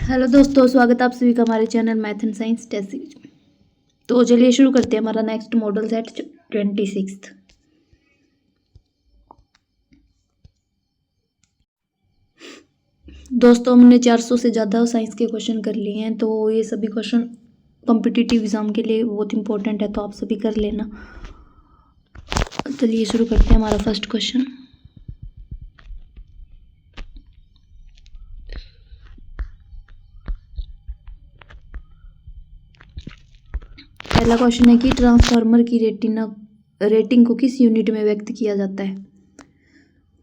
Hello दोस्तों, स्वागत है आप सभी का हमारे channel math and science test series में। तो चलिए शुरू करते हैं हमारा नेक्स्ट मॉडल सेट 26। दोस्तों हमने 400 से ज़्यादा साइंस के क्वेश्चन कर लिए हैं, तो ये सभी क्वेश्चन कॉम्पिटिटिव एग्जाम के लिए बहुत इंपॉर्टेंट है, तो आप सभी कर लेना। चलिए शुरू करते हैं हमारा फर्स्ट क्वेश्चन। पहला क्वेश्चन है कि ट्रांसफार्मर की रेटिंग को किस यूनिट में व्यक्त किया जाता है।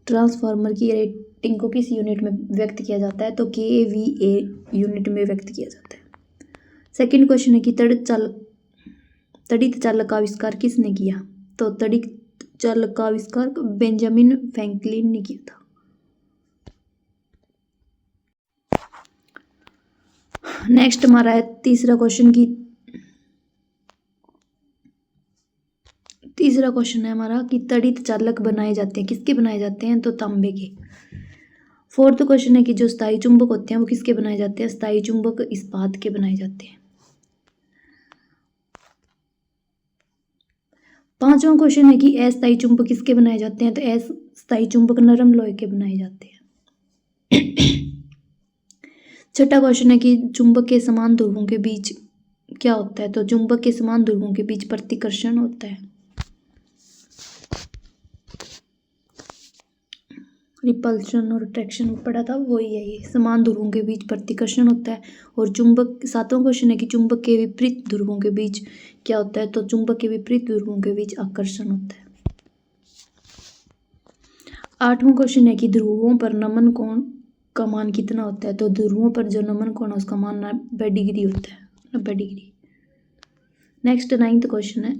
ट्रांसफार्मर की रेटिंग को किस यूनिट में व्यक्त किया जाता है, तो KVA यूनिट में व्यक्त किया जाता है। सेकंड क्वेश्चन है कि तड़ित चालक का आविष्कार किसने किया, तो तड़ित चालक का आविष्कार बेंजामिन फ्रैंकलिन ने किया था। नेक्स्ट हमारा है तीसरा क्वेश्चन है हमारा कि तड़ित चालक बनाए जाते हैं, किसके बनाए जाते हैं, तो तांबे के। फोर्थ क्वेश्चन है कि जो स्थायी चुंबक होते हैं वो किसके बनाए जाते हैं, स्थायी चुंबक इस्पात के बनाए जाते हैं। पांचवा क्वेश्चन है कि अस्थायी चुंबक किसके बनाए जाते हैं, तो अस्थायी चुंबक नरम लोहे के बनाए जाते हैं। छठा क्वेश्चन है कि चुंबक के समान ध्रुवों के बीच क्या होता है, तो चुंबक के समान ध्रुवों के बीच प्रतिकर्षण होता है। रिपल्शन और अट्रैक्शन पढ़ा था, वही है ये, समान ध्रुवों के बीच प्रतिकर्षण होता है। और सातवां क्वेश्चन है कि चुंबक के विपरीत ध्रुवों के बीच क्या होता है, तो चुंबक के विपरीत ध्रुवों के बीच आकर्षण होता है। आठवां क्वेश्चन है कि ध्रुवों पर नमन कोण का मान कितना होता है, तो ध्रुवों पर जो नमन कोण है उसका मान 90 डिग्री होता है, 90 डिग्री। नेक्स्ट नाइन्थ क्वेश्चन है,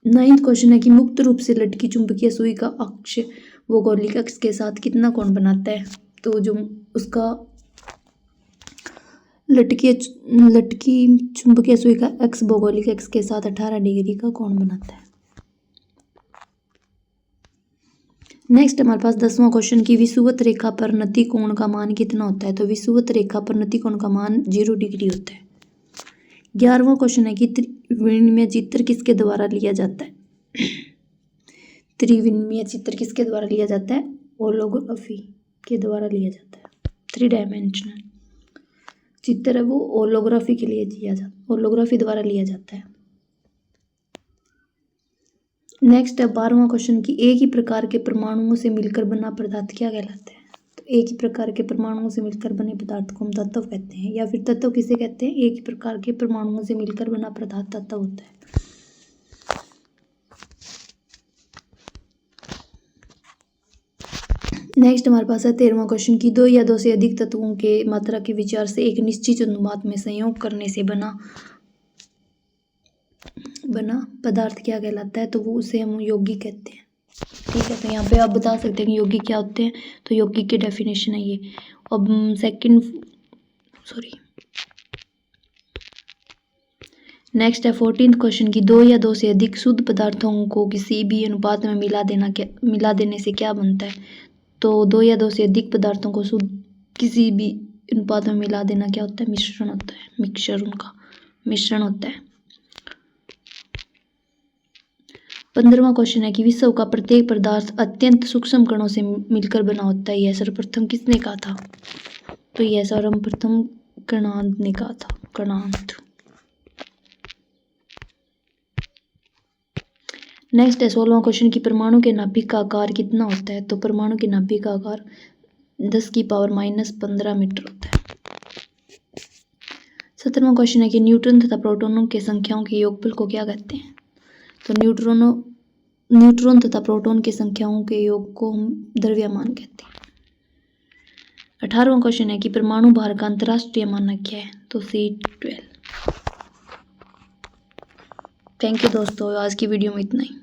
नाइन्थ क्वेश्चन है कि मुक्त रूप से लटकी चुंबकीय सुई का अक्ष भौगोलिक अक्ष के साथ कितना कोण बनाता है, तो जो उसका लटकी चुंबकीय सुई का अक्ष भौगोलिक अक्ष के साथ 18 डिग्री का कोण बनाता है। नेक्स्ट हमारे पास 10वां क्वेश्चन की विषुवत रेखा पर नति कोण का मान कितना होता है, तो विषुवत रेखा पर नति कोण का मान 0 डिग्री होता है। 11वां क्वेश्चन है कि त्रिविमीय चित्र किसके द्वारा लिया जाता है। त्रिविमीय चित्र किसके द्वारा लिया जाता है, होलोग्राफी के द्वारा लिया जाता है। 3 डायमेंशनल चित्र है वो होलोग्राफी द्वारा लिया जाता है। नेक्स्ट है 12वां क्वेश्चन की एक ही प्रकार के परमाणुओं से मिलकर बना पदार्थ क्या कहलाता है, तो एक ही प्रकार के परमाणुओं से मिलकर बने पदार्थ को हम तत्व कहते हैं, या फिर तत्व किसे कहते हैं, एक ही प्रकार के परमाणुओं से मिलकर बना पदार्थ तत्व होता है। नेक्स्ट हमारे पास है 13वां क्वेश्चन की 2 या 2 से अधिक तत्वों के मात्रा के विचार से एक निश्चित अनुपात में संयोग करने से बना पदार्थ क्या कहलाता है, तो वो उसे हम यौगिक कहते हैं। ठीक है, तो यहाँ पे आप बता सकते हैं कि यौगिक क्या होते हैं, तो यौगिक की डेफिनेशन है ये। अब नेक्स्ट है 14th क्वेश्चन की 2 या 2 से अधिक शुद्ध पदार्थों को किसी भी अनुपात में मिला देने से क्या बनता है, तो 2 या 2 से अधिक पदार्थों को शुद्ध किसी भी अनुपात में मिला देना क्या होता है, मिश्रण होता है, उनका मिश्रण होता है। 15वां क्वेश्चन है कि विश्व का प्रत्येक पदार्थ अत्यंत सूक्ष्म कणों से मिलकर बना होता है, यह सर्वप्रथम किसने कहा था, तो यह सर्वप्रथम कणाद ने कहा था, कणाद। नेक्स्ट है 16वां क्वेश्चन की परमाणु के नाभिक का आकार कितना होता है, तो परमाणु के नाभिक का आकार 10⁻⁻15 मीटर होता है। 17वां क्वेश्चन है कि न्यूट्रॉन तथा प्रोटॉनों के संख्याओं के योगफल को क्या कहते हैं, तो न्यूट्रॉन तथा प्रोटॉन की संख्याओं के योग को हम द्रव्यमान कहते हैं। 18वां क्वेश्चन है कि परमाणु भार का अंतरराष्ट्रीय मानक क्या है, तो C12। थैंक यू दोस्तों, आज की वीडियो में इतना ही।